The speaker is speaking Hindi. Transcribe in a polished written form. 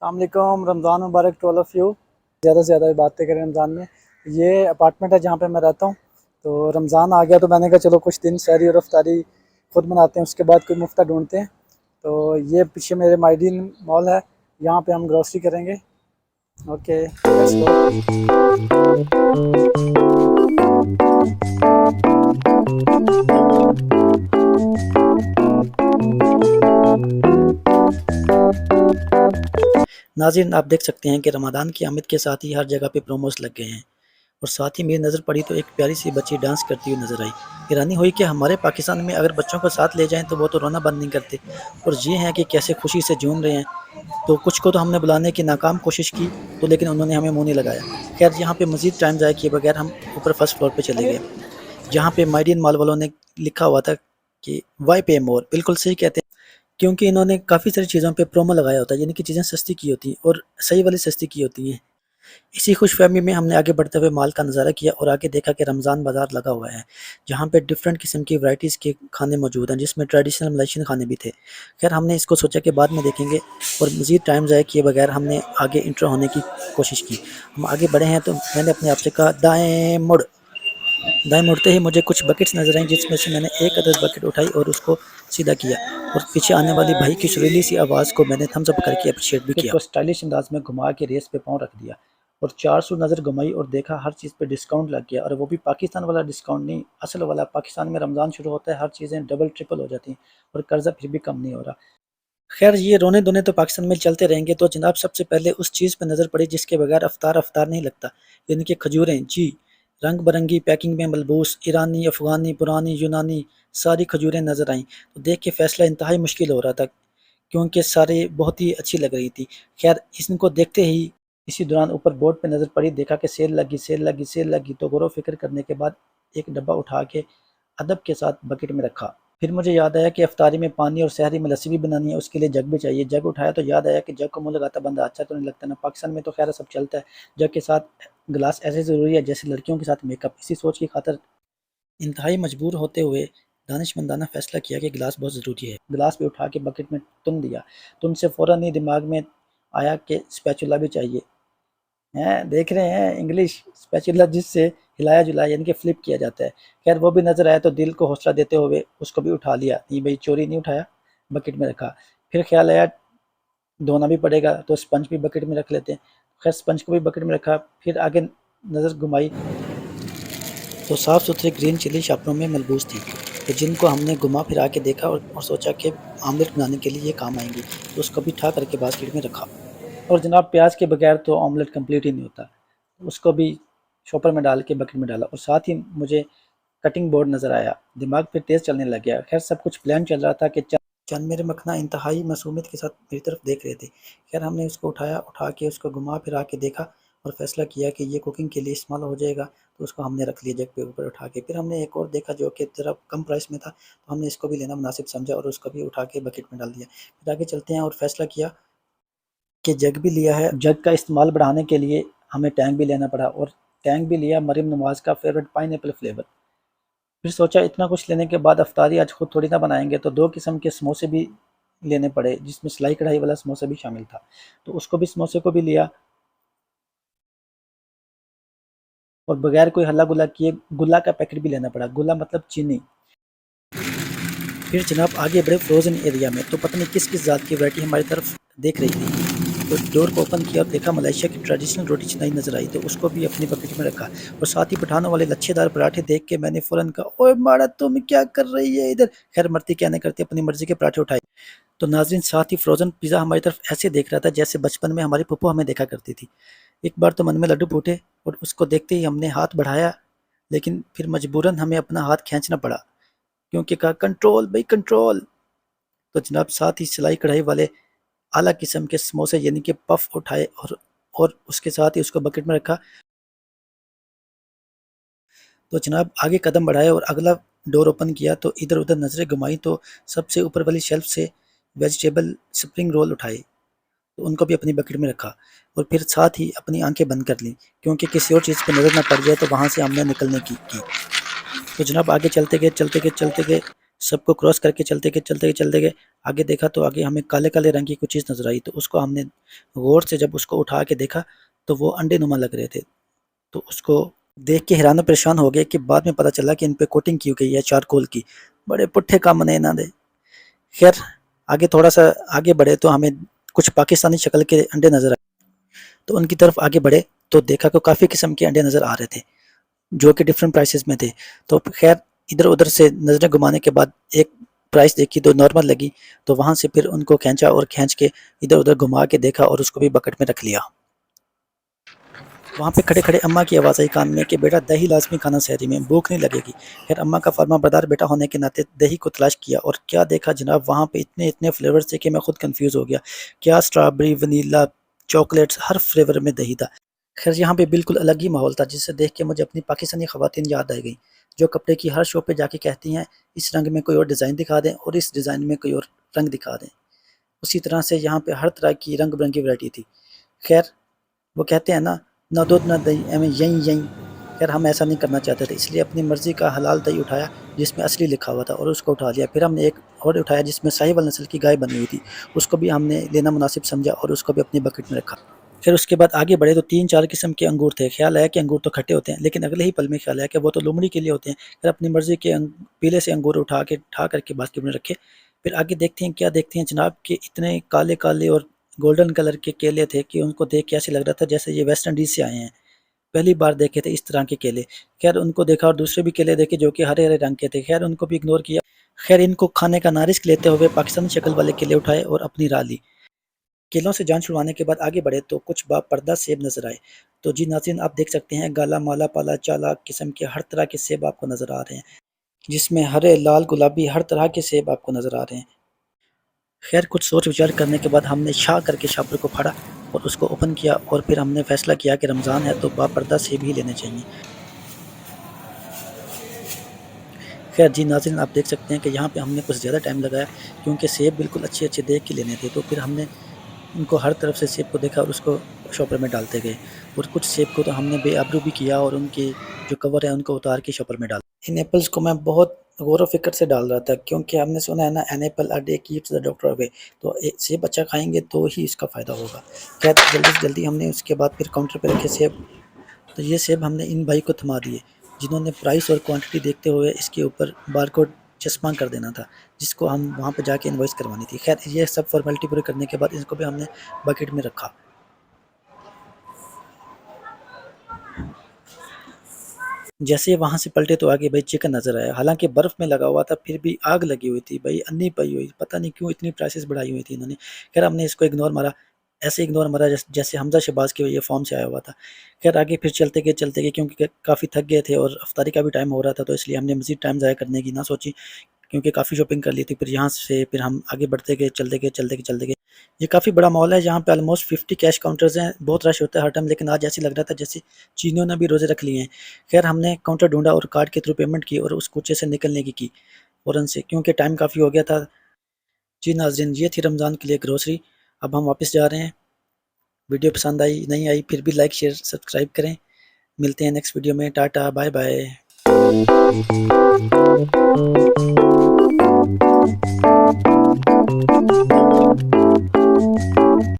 अस्सलामुअलैकुम, रमज़ान मुबारक टू ऑल ऑफ़ यू। ज़्यादा से ज़्यादा बातें करें रमज़ान में। ये अपार्टमेंट है जहाँ पे मैं रहता हूँ। तो रमज़ान आ गया तो मैंने कहा चलो कुछ दिन सहरी और इफ्तारी खुद बनाते हैं, उसके बाद कोई मुफ्ता ढूंढते हैं। तो ये पीछे मेरे माइडीन मॉल है, यहाँ पे हम ग्रोसरी करेंगे। Okay, let's go. नाज़रीन, आप देख सकते हैं कि रमज़ान की आमद के साथ ही हर जगह पे प्रोमोस लग गए हैं और साथ ही मेरी नज़र पड़ी तो एक प्यारी सी बच्ची डांस करती हुई नज़र आई। हैरानी हुई कि हमारे पाकिस्तान में अगर बच्चों को साथ ले जाएं तो वो तो रोना बंद नहीं करते, और ये हैं कि कैसे खुशी से झूम रहे हैं। तो कुछ को तो हमने बुलाने की नाकाम कोशिश की, तो लेकिन उन्होंने हमें मुँह नहीं लगाया। खैर, यहाँ पे मज़ीद टाइम ज़ाया किए बगैर हम ऊपर फर्स्ट फ्लोर पे चले गए, जहाँ पे माइडियन मॉल वालों ने लिखा हुआ था कि वाई पे मोर। बिल्कुल सही कहते हैं, क्योंकि इन्होंने काफ़ी सारी चीज़ों पे प्रोमो लगाया होता है, यानी कि चीज़ें सस्ती की होती हैं और सही वाली सस्ती की होती हैं। इसी खुशफ़हमी में हमने आगे बढ़ते हुए मॉल का नज़ारा किया और आगे देखा कि रमज़ान बाज़ार लगा हुआ है, जहाँ पे डिफरेंट किस्म की वैराइटीज़ के खाने मौजूद हैं, जिसमें ट्रेडिशनल मलेशियन खाने भी थे। खैर, हमने इसको सोचा कि बाद में देखेंगे और मज़ीद टाइम ज़ाया किए बगैर हमने आगे इंटर होने की कोशिश की। हम आगे बढ़े हैं तो मैंने अपने आप से कहा, दाएँ मुड़। दाएँ मुड़ते ही मुझे कुछ बकेट्स नज़र आईं, जिसमें से मैंने एक अदद बकेट उठाई और उसको सीधा किया, और पीछे आने वाली भाई की सुरीली सी आवाज़ को मैंने थम्स अप करके अप्रिशिएट भी किया। स्टाइलिश अंदाज में घुमा के रेस पे पाँव रख दिया और 400 नज़र घुमाई और देखा हर चीज़ पे डिस्काउंट लग गया, और वो भी पाकिस्तान वाला डिस्काउंट नहीं, असल वाला। पाकिस्तान में रमज़ान शुरू होता है, हर चीज़ें डबल ट्रिपल हो जाती हैं और कर्जा फिर भी कम नहीं हो रहा। खैर, ये रोने धोने तो पाकिस्तान में चलते रहेंगे। तो जनाब, सबसे पहले उस चीज़ पे नज़र पड़ी जिसके बगैर अफ्तार अफ्तार नहीं लगता, यानी कि खजूरें। जी, रंग बिरंगी पैकिंग में मलबूस ईरानी, अफ़गानी, पुरानी, यूनानी सारी खजूरें नज़र आईं। तो देख के फ़ैसला इंतहाई मुश्किल हो रहा था, क्योंकि सारी बहुत ही अच्छी लग रही थी। खैर, इनको देखते ही इसी दौरान ऊपर बोर्ड पे नज़र पड़ी, देखा कि सेल लगी, सेल लगी, सेल लगी। तो गौर व फ़िक्र करने के बाद एक डब्बा उठा के अदब के साथ बकेट में रखा। फिर मुझे याद आया कि अफ्तारी में पानी और सहरी में लस्सी भी बनानी है, उसके लिए जग भी चाहिए। जग उठाया तो याद आया कि जग को मुँह लगाता बंदा अच्छा तो नहीं लगता ना। पाकिस्तान में तो खैर सब चलता है, जग के साथ गिलास ऐसे ज़रूरी है जैसे लड़कियों के साथ मेकअप। इसी सोच की खातिर इंतहाई मजबूर होते हुए दानिशमंदाना फ़ैसला किया कि गिलास बहुत ज़रूरी है। गिलास भी उठा के बकेट में तुम दिया। तुम से फ़ौरन ही दिमाग में आया कि स्पैचुला भी चाहिए। हैं, देख रहे हैं इंग्लिश स्पैचुला, जिससे हिलाया जुलाया यानी कि फ्लिप किया जाता है। खैर, वो भी नज़र आया तो दिल को हौसला देते हुए उसको भी उठा लिया। नहीं भाई, चोरी नहीं उठाया, बकेट में रखा। फिर ख्याल आया धोना भी पड़ेगा, तो स्पंज भी बकेट में रख लेते हैं। खैर, स्पंज को भी बकेट में रखा। फिर आगे नज़र घुमाई तो साफ़ सुथरे ग्रीन चिली शॉपरों में मलबूस थी, तो जिनको हमने घुमा फिरा के देखा और सोचा कि आमलेट बनाने के लिए ये काम आएंगी, तो उसको भी ठा करके बास्केट में रखा। और जनाब, प्याज के बगैर तो ऑमलेट कंप्लीट ही नहीं होता। उसको भी शॉपर में डाल के बकेट में डाला, और साथ ही मुझे कटिंग बोर्ड नज़र आया। दिमाग फिर तेज़ चलने लग गया। खैर, सब कुछ प्लान चल रहा था कि चंद मेरे मखना इंतहाई मासूमियत के साथ मेरी तरफ देख रहे थे। खैर, हमने उसको उठाया, उठा के उसको घुमा फिरा के देखा और फैसला किया कि ये कुकिंग के लिए इस्तेमाल हो जाएगा, तो उसको हमने रख लिया जग पे ऊपर उठा के। फिर हमने एक और देखा जो कि ज़रा कम प्राइस में था, तो हमने इसको भी लेना मुनासिब समझा और उसको भी उठा के बकेट में डाल दिया। फिर आगे चलते हैं और फैसला किया कि जग भी लिया है। जग का इस्तेमाल बढ़ाने के लिए हमें टैंक भी लेना पड़ा, और टैंक भी लिया मरीम नवाज़ का फेवरेट पाइनएप्पल फ्लेवर। फिर सोचा इतना कुछ लेने के बाद अफ्तारी आज खुद थोड़ी ना बनाएंगे, तो 2 किस्म के समोसे भी लेने पड़े, जिसमें सिलाई कढ़ाई वाला समोसा भी शामिल था। तो उसको भी, समोसे को भी लिया, और बगैर कोई हल्ला गुल्ला किए गुल्ला का पैकेट भी लेना पड़ा। गुल्ला मतलब चीनी। फिर जनाब आगे बढ़े फ्रोज़न एरिया में, तो पता नहीं किस किस ज़ात की वैरायटी हमारी तरफ देख रही थी। तो डोर को ओपन किया और देखा मलेशिया की ट्रेडिशनल रोटी चिनाई नज़र आई, तो उसको भी अपनी बकेट में रखा। और साथ ही पठानों वाले लच्छेदार पराठे देख के मैंने फ़ौरन कहा, ओए माड़ा, तुम क्या कर रही है इधर। खैर, मरती क्या नहीं करती, अपनी मर्जी के पराठे उठाए। तो नाज़रीन, साथ ही फ्रोज़न पिज़्ज़ा हमारी तरफ ऐसे देख रहा था जैसे बचपन में हमारी फूफो हमें देखा करती थी। एक बार तो मन में लड्डू फूटे और उसको देखते ही हमने हाथ बढ़ाया, लेकिन फिर मजबूरन हमें अपना हाथ खींचना पड़ा, क्योंकि कहा, कंट्रोल भाई कंट्रोल। तो जनाब, साथ ही सिलाई कढ़ाई वाले आला किस्म के समोसे यानी कि पफ उठाए और उसके साथ ही उसको बकेट में रखा। तो जनाब आगे कदम बढ़ाए और अगला डोर ओपन किया, तो इधर उधर नज़रें घुमाई, तो सबसे ऊपर वाली शेल्फ से वेजिटेबल स्प्रिंग रोल उठाए, तो उनको भी अपनी बकेट में रखा। और फिर साथ ही अपनी आंखें बंद कर लीं, क्योंकि किसी और चीज़ पर नज़र ना पड़ जाए, तो वहाँ से हमने निकलने की। तो जनाब आगे चलते गए चलते गए चलते गए, सबको क्रॉस करके चलते गए, आगे देखा तो आगे हमें काले-काले रंग की कुछ चीज़ नज़र आई, तो उसको हमने गौर से जब उसको उठा के देखा, तो वो अंडे नुमा लग रहे थे। तो उसको देख के हैरान और परेशान हो गए कि बाद में पता चला कि इन पे कोटिंग की गई है चारकोल की। बड़े पुट्ठे काम ने इन्हां दे। खैर आगे थोड़ा-सा आगे बढ़े तो हमें कुछ पाकिस्तानी शक्ल के अंडे नज़र आए, तो उनकी तरफ आगे बढ़े तो देखा तो काफ़ी किस्म के अंडे नज़र आ रहे थे, जो कि डिफरेंट प्राइसेस में थे। तो खैर इधर-उधर से नज़रें घुमाने के बाद एक प्राइस देखी तो नॉर्मल लगी, तो वहाँ से फिर उनको खींचा और खींच के इधर-उधर घुमा के देखा और उसको भी बकेट में रख लिया। वहाँ पे खड़े-खड़े अम्मा की आवाज़ आई कान में कि बेटा दही लाज़मी खाना सहरी में, भूख नहीं लगेगी। खैर अम्मा का फर्माबरदार बेटा होने के नाते दही को तलाश किया और क्या देखा जनाब, वहाँ पे इतने-इतने फ्लेवर्स थे कि मैं खुद कन्फ्यूज़ हो गया। क्या स्ट्रॉबेरी, वनीला, चॉकलेट्स, हर फ्लेवर में दही था। खैर यहाँ पे बिल्कुल अलग ही माहौल था, जिसे देख के मुझे अपनी पाकिस्तानी ख़वातीन याद आ गईं, जो कपड़े की हर शॉप पे जाके कहती हैं, इस रंग में कोई और डिज़ाइन दिखा दें और इस डिज़ाइन में कोई और रंग दिखा दें। उसी तरह से यहाँ पे हर तरह की रंग-बिरंगी वैरायटी थी। खैर वो कहते हैं ना, ना दूध ना दही एवं यहीं-यहीं। खैर हम ऐसा नहीं करना चाहते थे, इसलिए अपनी मर्ज़ी का हलाल दही उठाया जिसमें असली लिखा हुआ था और उसको उठा लिया। फिर हमने एक और उठाया जिसमें साहिवाल नस्ल की गाय बनी हुई थी, उसको भी हमने लेना मुनासिब समझा और उसको भी अपनी बकेट में रखा। फिर उसके बाद आगे बढ़े तो 3-4 किस्म के अंगूर थे। ख़्याल आया कि अंगूर तो खट्टे होते हैं, लेकिन अगले ही पल में ख़्याल आया कि वो तो लोमड़ी के लिए होते हैं। फिर अपनी मर्ज़ी के पीले से अंगूर उठा करके बास्केट में रखे। फिर आगे देखते हैं, क्या देखते हैं जनाब कि इतने काले-काले और गोल्डन कलर के केले थे कि उनको देख के ऐसे लग रहा था जैसे ये वेस्ट इंडीज़ से आए हैं। पहली बार देखे थे इस तरह के केले। ख़ैर उनको देखा और दूसरे भी केले देखे जो कि हरे-हरे रंग के थे। ख़ैर उनको भी इग्नोर किया। ख़ैर इनको खाने का ना रिस्क लेते हुए पाकिस्तानी शक्ल वाले केले उठाए और अपनी राह ली। केलों से जान छुड़वाने के बाद आगे बढ़े तो कुछ बापर्दा सेब नज़र आए। तो जी नाज़रीन आप देख सकते हैं गाला, माला, पाला, चाला किस्म के हर तरह के सेब आपको नज़र आ रहे हैं, जिसमें हरे, लाल, गुलाबी हर तरह के सेब आपको नज़र आ रहे हैं। खैर कुछ सोच विचार करने के बाद हमने शाह करके शापर को फाड़ा और उसको ओपन किया और फिर हमने फ़ैसला किया कि रमज़ान है तो बापर्दा सेब ही लेने चाहिए। खैर जी नाज़रीन आप देख सकते हैं कि यहाँ पे हमने कुछ ज़्यादा टाइम लगाया, क्योंकि सेब बिल्कुल अच्छे-अच्छे देख के लेने थे। तो फिर हमने उनको हर तरफ से सेब को देखा और उसको शॉपर में डालते गए, और कुछ सेब को तो हमने बेआबरू भी किया और उनके जो कवर है उनको उतार के शॉपर में डाला। इन एप्पल्स को मैं बहुत गौर व फ़िक्र से डाल रहा था, क्योंकि हमने सुना है ना, an apple a day keeps the doctor away. तो सेब अच्छा खाएँगे तो ही इसका फ़ायदा होगा। खैर जल्दी से जल्दी हमने उसके बाद फिर काउंटर पे रखे सेब। तो ये सेब हमने इन भाई को थमा दिए, जिन्होंने प्राइस और क्वांटिटी देखते हुए इसके ऊपर बारकोड चस्पा कर देना था, जिसको हम वहाँ पे जाके इनवॉइस करवानी थी। खैर ये सब फ़ॉर्मेलिटी पूरी करने के बाद इसको भी हमने बकेट में रखा। जैसे ही वहाँ से पलटे तो आगे भाई चिकन नज़र आया, हालाँकि बर्फ़ में लगा हुआ था, फिर भी आग लगी हुई थी भाई, अन्नी पई हुई, पता नहीं क्यों इतनी प्राइसेस बढ़ाई हुई थी इन्होंने। खैर हमने इसको इग्नोर मारा, ऐसे इग्नोर मारा जैसे हमज़ा शहबाज़ के ये फ़ॉर्म से आया हुआ था। खैर आगे फिर चलते गए क्योंकि काफ़ी थक गए थे और इफ्तारी का भी टाइम हो रहा था, तो इसलिए हमने मज़ीद टाइम ज़ाया करने की ना सोची, क्योंकि काफ़ी शॉपिंग कर ली थी। फिर यहाँ से फिर हम आगे बढ़ते गए, चलते गए। ये काफ़ी बड़ा मॉल है, यहाँ पे ऑलमोस्ट 50 कैश काउंटर्स हैं, बहुत रश होता है हर टाइम, लेकिन आज ऐसे लग रहा था जैसे चीनियों ने भी रोज़े रख लिए हैं। खैर हमने काउंटर ढूँढा और कार्ड के थ्रू पेमेंट की और उस कूचे से निकलने की फ़ौरन से, क्योंकि टाइम काफ़ी हो गया था। जी नाज़रीन ये थी रमज़ान के लिए ग्रोसरी। अब हम वापस जा रहे हैं। वीडियो पसंद आई, नहीं आई फिर भी लाइक, शेयर, सब्सक्राइब करें। मिलते हैं नेक्स्ट वीडियो में। Tata, bye bye.